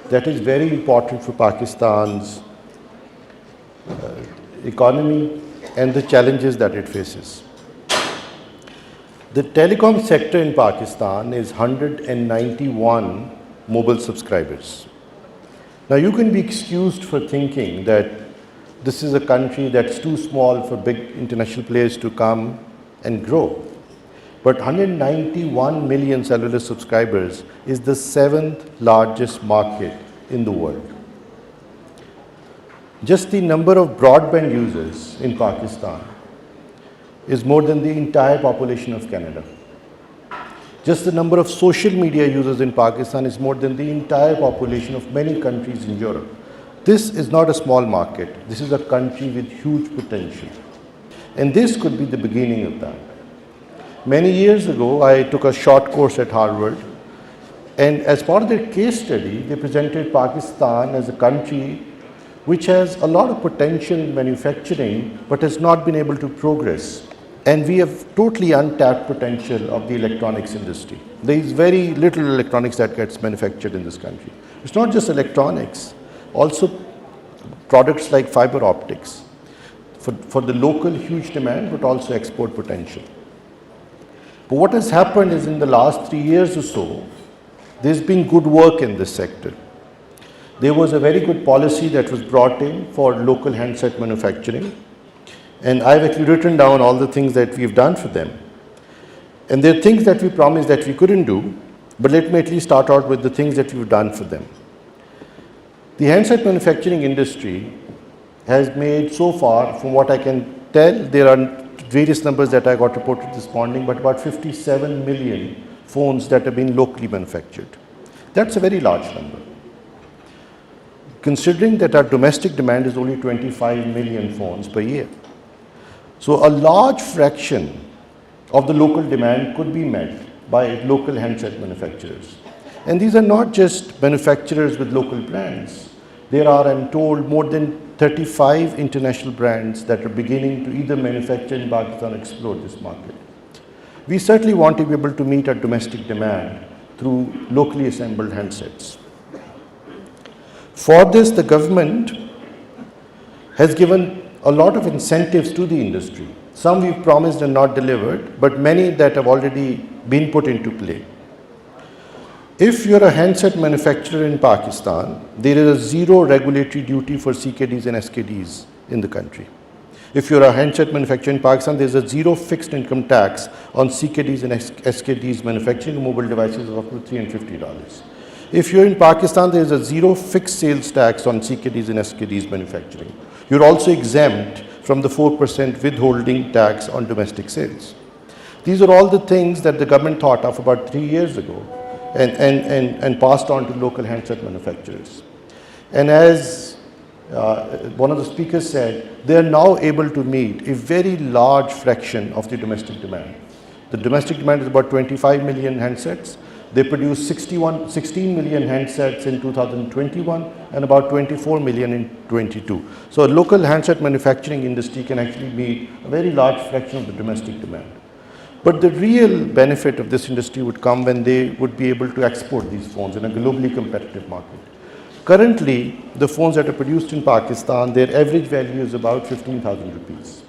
that is very important for Pakistan's economy and the challenges that it faces. The telecom sector in Pakistan is 191 mobile subscribers. Now you can be excused for thinking that this is a country that's too small for big international players to come and grow. But 191 million cellular subscribers is the 7th largest market in the world. Just the number of broadband users in Pakistan is more than the entire population of Canada. Just the number of social media users in Pakistan is more than the entire population of many countries in Europe. This is not a small market. This is a country with huge potential. And this could be the beginning of that. Many years ago, I took a short course at Harvard, and as part of their case study, they presented Pakistan as a country which has a lot of potential in manufacturing, but has not been able to progress. And we have totally untapped potential of the electronics industry. There is very little electronics that gets manufactured in this country. It's not just electronics, also products like fiber optics for the local huge demand, but also export potential. But what has happened is in the last 3 years or so, there's been good work in this sector. There was a very good policy that was brought in for local handset manufacturing. And I've actually written down all the things that we've done for them. And there are things that we promised that we couldn't do, but let me at least start out with the things that we've done for them. The handset manufacturing industry has made so far, from what I can tell, there are various numbers that I got reported this morning, but about 57 million phones that have been locally manufactured. That's a very large number. Considering that our domestic demand is only 25 million phones per year. So a large fraction of the local demand could be met by local handset manufacturers. And these are not just manufacturers with local brands. There are, I'm told, more than 35 international brands that are beginning to either manufacture in Pakistan or explore this market. We certainly want to be able to meet our domestic demand through locally assembled handsets. For this, the government has given a lot of incentives to the industry. Some we've promised and not delivered, but many that have already been put into play. If you're a handset manufacturer in Pakistan, there is a zero regulatory duty for CKDs and SKDs in the country. If you're a handset manufacturer in Pakistan, there's a zero fixed income tax on CKDs and SKDs manufacturing mobile devices of up to $350. If you're in Pakistan, there is a zero fixed sales tax on CKDs and SKDs manufacturing. You're also exempt from the 4% withholding tax on domestic sales. These are all the things that the government thought of about 3 years ago and passed on to local handset manufacturers. And as one of the speakers said, they are now able to meet a very large fraction of the domestic demand. The domestic demand is about 25 million handsets. They produced 16 million handsets in 2021 and about 24 million in 22. So a local handset manufacturing industry can actually meet a very large fraction of the domestic demand. But the real benefit of this industry would come when they would be able to export these phones in a globally competitive market. Currently, the phones that are produced in Pakistan, their average value is about 15,000 rupees.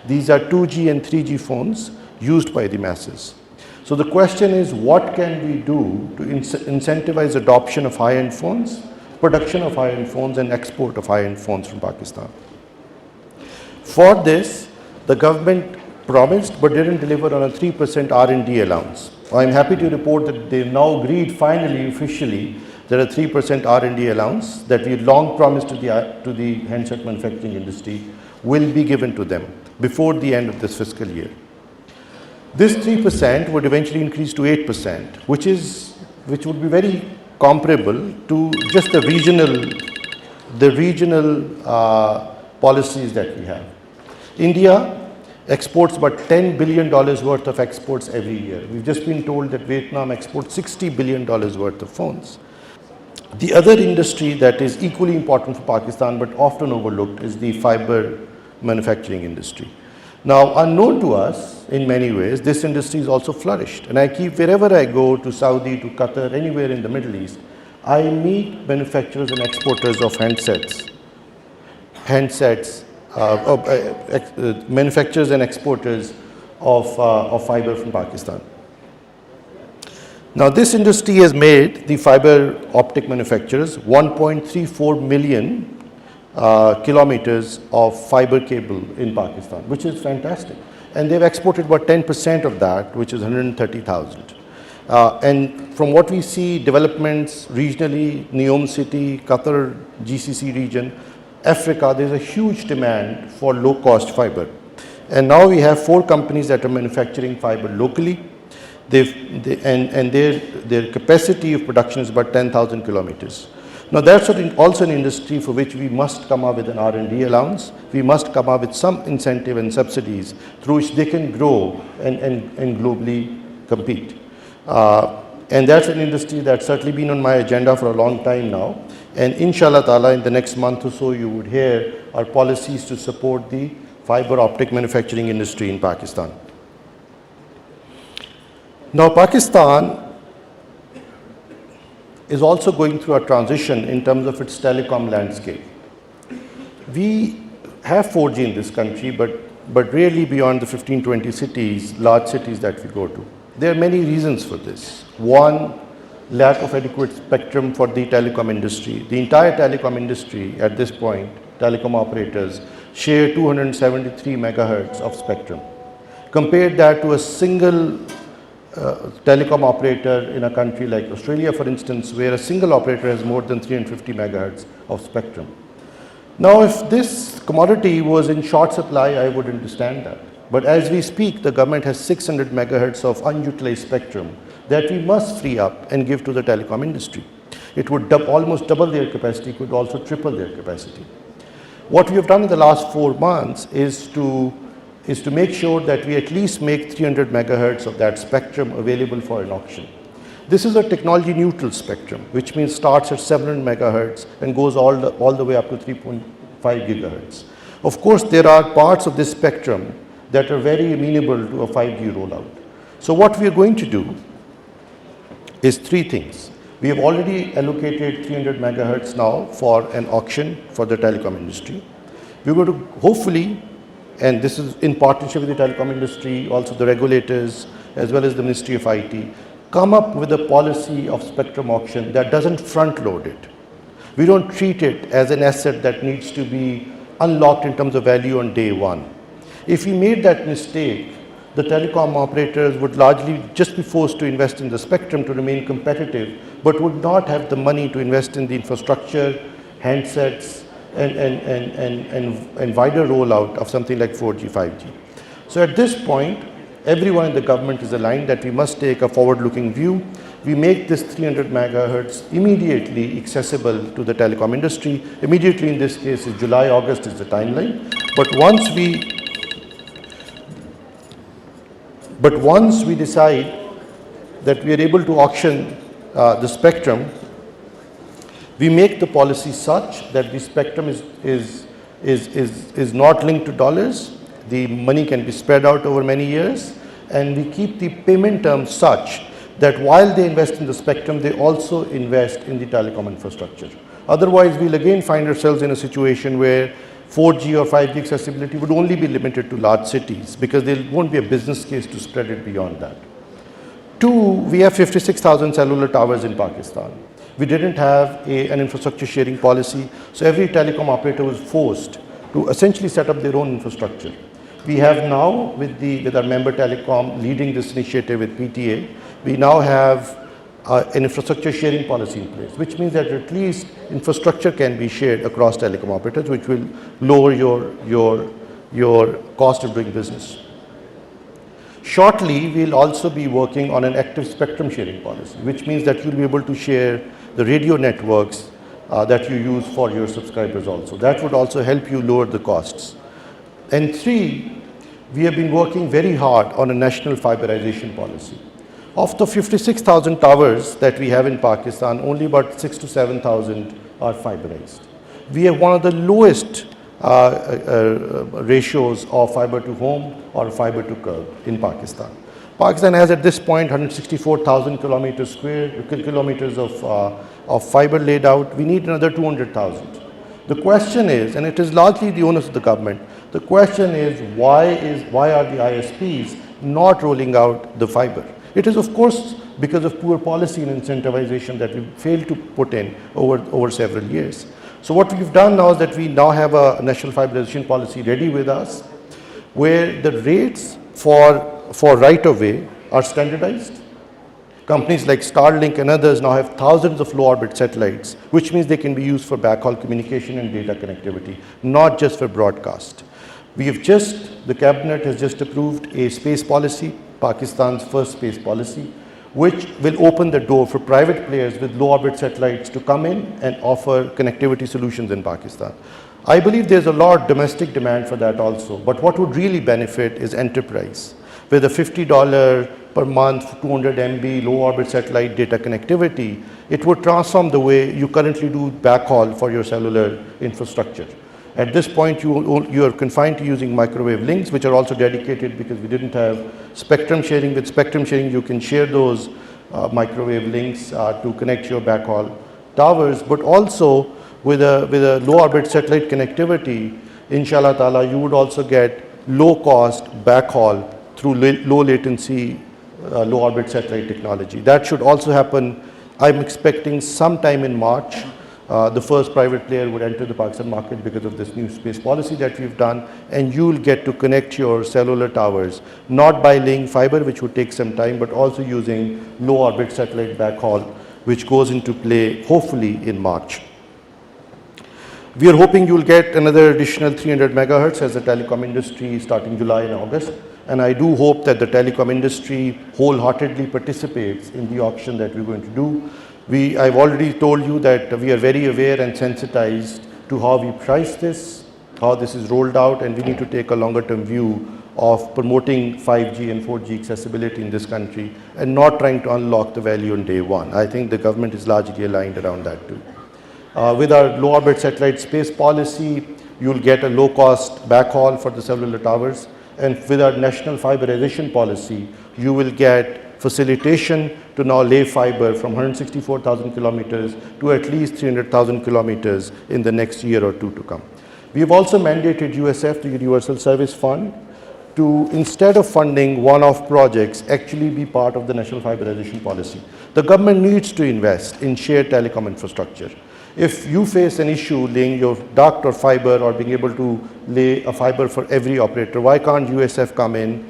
These are 2G and 3G phones used by the masses. So the question is, what can we do to incentivize adoption of high-end phones, production of high-end phones, and export of high-end phones from Pakistan? For this, the government promised but didn't deliver on a 3% R&D allowance. I'm happy to report that they've now agreed finally, officially, that a 3% R&D allowance that we had long promised to the handset manufacturing industry will be given to them before the end of this fiscal year. This 3% would eventually increase to 8%, which would be very comparable to just the regional policies that we have. India exports about $10 billion worth of exports every year. We've just been told that Vietnam exports $60 billion worth of phones. The other industry that is equally important for Pakistan but often overlooked is the fiber manufacturing industry. Now, unknown to us in many ways, this industry has also flourished. And wherever I go, to Saudi, to Qatar, anywhere in the Middle East, I meet manufacturers and exporters of manufacturers and exporters of fiber from Pakistan. Now, this industry has made the fiber optic manufacturers 1.34 million kilometers of fiber cable in Pakistan, which is fantastic. And they've exported about 10% of that, which is 130,000. And from what we see, developments regionally, Neom City, Qatar, GCC region, Africa, there's a huge demand for low-cost fiber. And now we have 4 companies that are manufacturing fiber locally. Their capacity of production is about 10,000 kilometers. Now, that's also an industry for which we must come up with an R&D allowance. We must come up with some incentive and subsidies through which they can grow and globally compete. And that's an industry that's certainly been on my agenda for a long time now. And inshallah ta'ala, in the next month or so, you would hear our policies to support the fiber optic manufacturing industry in Pakistan. Now, Pakistan is also going through a transition in terms of its telecom landscape. We have 4G in this country, but rarely beyond the 15-20 cities, large cities that we go to. There are many reasons for this. One, lack of adequate spectrum for the telecom industry. The entire telecom industry at this point, telecom operators, share 273 megahertz of spectrum. Compare that to a single telecom operator in a country like Australia, for instance, where a single operator has more than 350 megahertz of spectrum. Now, if this commodity was in short supply, I would understand that. But as we speak, the government has 600 megahertz of unutilized spectrum that we must free up and give to the telecom industry. It would almost double their capacity, could also triple their capacity. What we have done in the last 4 months is to make sure that we at least make 300 megahertz of that spectrum available for an auction. This is a technology neutral spectrum, which means starts at 700 megahertz and goes all the way up to 3.5 gigahertz. Of course, there are parts of this spectrum that are very amenable to a 5G rollout. So what we are going to do is 3 things. We have already allocated 300 megahertz now for an auction for the telecom industry. We're going to hopefully, and this is in partnership with the telecom industry, also the regulators, as well as the Ministry of IT, come up with a policy of spectrum auction that doesn't front load it. We don't treat it as an asset that needs to be unlocked in terms of value on day one. If we made that mistake, the telecom operators would largely just be forced to invest in the spectrum to remain competitive, but would not have the money to invest in the infrastructure, handsets, and wider rollout of something like 4G, 5G. So at this point, everyone in the government is aligned that we must take a forward-looking view. We make this 300 megahertz immediately accessible to the telecom industry. Immediately in this case is July, August is the timeline. But once we decide that we are able to auction the spectrum, we make the policy such that the spectrum is not linked to dollars. The money can be spread out over many years, and we keep the payment terms such that while they invest in the spectrum, they also invest in the telecom infrastructure. Otherwise, we'll again find ourselves in a situation where 4G or 5G accessibility would only be limited to large cities because there won't be a business case to spread it beyond that. 2, we have 56,000 cellular towers in Pakistan. We didn't have an infrastructure sharing policy, so every telecom operator was forced to essentially set up their own infrastructure. We have now, with our member Telecom leading this initiative with PTA, we now have an infrastructure sharing policy in place, which means that at least infrastructure can be shared across telecom operators, which will lower your cost of doing business. Shortly, we'll also be working on an active spectrum sharing policy, which means that you'll be able to share the radio networks that you use for your subscribers also. That would also help you lower the costs. And 3, we have been working very hard on a national fiberization policy. Of the 56,000 towers that we have in Pakistan, only about 6,000 to 7,000 are fiberized. We have one of the lowest ratios of fiber to home or fiber to curb in Pakistan. Pakistan has at this point 164,000 kilometers of of fiber laid out. We need another 200,000. The question is, and it is largely the onus of the government, the question is why are the ISPs not rolling out the fiber? It is of course because of poor policy and incentivization that we failed to put in over several years. So what we've done now is that we now have a national fiberization policy ready with us, where the rates for right-of-way are standardized. Companies like Starlink and others now have thousands of low-orbit satellites, which means they can be used for backhaul communication and data connectivity, not just for broadcast. The cabinet has just approved a space policy, Pakistan's first space policy, which will open the door for private players with low-orbit satellites to come in and offer connectivity solutions in Pakistan. I believe there's a lot of domestic demand for that also, but what would really benefit is enterprise. With a $50 per month, 200 MB low-orbit satellite data connectivity, it would transform the way you currently do backhaul for your cellular infrastructure. At this point, you are confined to using microwave links, which are also dedicated because we didn't have spectrum sharing. With spectrum sharing, you can share those microwave links to connect your backhaul towers, but also with a low orbit satellite connectivity, inshallah ta'ala, you would also get low cost backhaul through low latency, low orbit satellite technology. That should also happen. I'm expecting sometime in March. The first private player would enter the Pakistan market because of this new space policy that we've done, and you'll get to connect your cellular towers, not by laying fiber, which would take some time, but also using low orbit satellite backhaul, which goes into play hopefully in March. We are hoping you'll get another additional 300 megahertz as the telecom industry starting July and August, and I do hope that the telecom industry wholeheartedly participates in the auction that we're going to do. I've already told you that we are very aware and sensitized to how we price this, how this is rolled out, and we need to take a longer term view of promoting 5G and 4G accessibility in this country and not trying to unlock the value on day one. I think the government is largely aligned around that too. With our low orbit satellite space policy, you'll get a low cost backhaul for the cellular towers, and with our national fiberization policy, you will get facilitation to now lay fiber from 164,000 kilometers to at least 300,000 kilometers in the next year or two to come. We have also mandated USF, the Universal Service Fund, to, instead of funding one-off projects, actually be part of the national fiberization policy. The government needs to invest in shared telecom infrastructure. If you face an issue laying your duct or fiber or being able to lay a fiber for every operator, why can't USF come in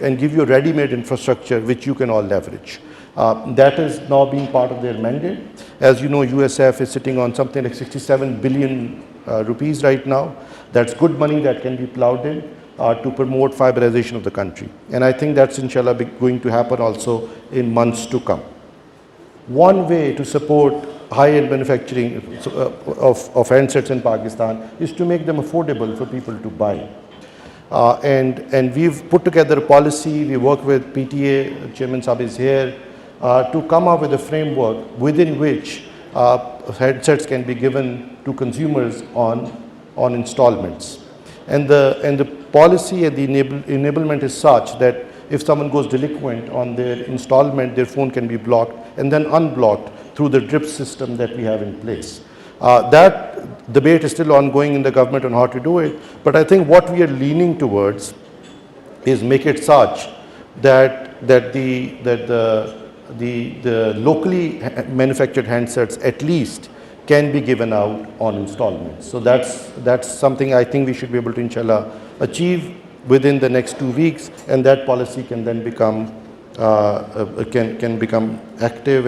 and give you a ready-made infrastructure which you can all leverage? That is now being part of their mandate. As you know, USF is sitting on something like 67 billion rupees right now. That's good money that can be plowed in to promote fiberization of the country. And I think that's inshallah going to happen also in months to come. One way to support high-end manufacturing of handsets in Pakistan is to make them affordable for people to buy. And we've put together a policy. We work with PTA, Chairman Saab is here, to come up with a framework within which headsets can be given to consumers on installments. And the policy and the enablement is such that if someone goes delinquent on their installment, their phone can be blocked and then unblocked through the DRIP system that we have in place. That debate is still ongoing in the government on how to do it, but I think what we are leaning towards is make it such that the locally manufactured handsets at least can be given out on installments. So that's something I think we should be able to inshallah achieve within the next 2 weeks, and that policy can then become become active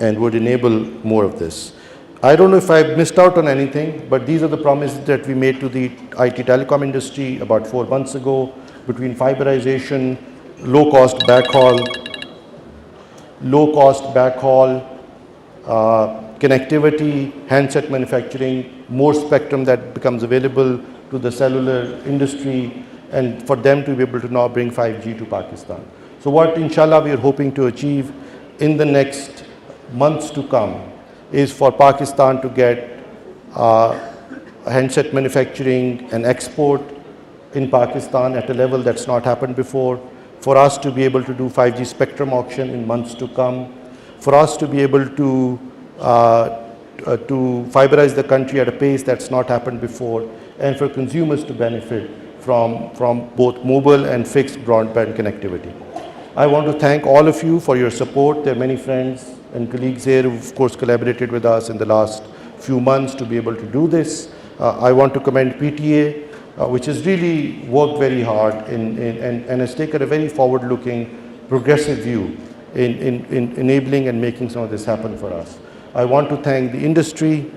and would enable more of this. I don't know if I've missed out on anything, but these are the promises that we made to the IT telecom industry about 4 months ago, between fiberization, low-cost backhaul, connectivity, handset manufacturing, more spectrum that becomes available to the cellular industry, and for them to be able to now bring 5G to Pakistan. So what inshallah we are hoping to achieve in the next months to come is for Pakistan to get handset manufacturing and export in Pakistan at a level that's not happened before, for us to be able to do 5G spectrum auction in months to come, for us to be able to to fiberize the country at a pace that's not happened before, and for consumers to benefit from both mobile and fixed broadband connectivity. I want to thank all of you for your support. There are many friends and colleagues here who, of course, collaborated with us in the last few months to be able to do this. I want to commend PTA, which has really worked very hard and has taken a very forward-looking, progressive view in enabling and making some of this happen for us. I want to thank the industry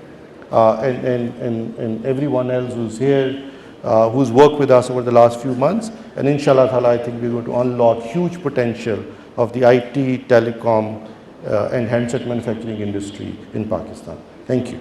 and everyone else who's here, who's worked with us over the last few months. And inshallah ta'ala, I think we're going to unlock huge potential of the IT, telecom, and handset manufacturing industry in Pakistan. Thank you.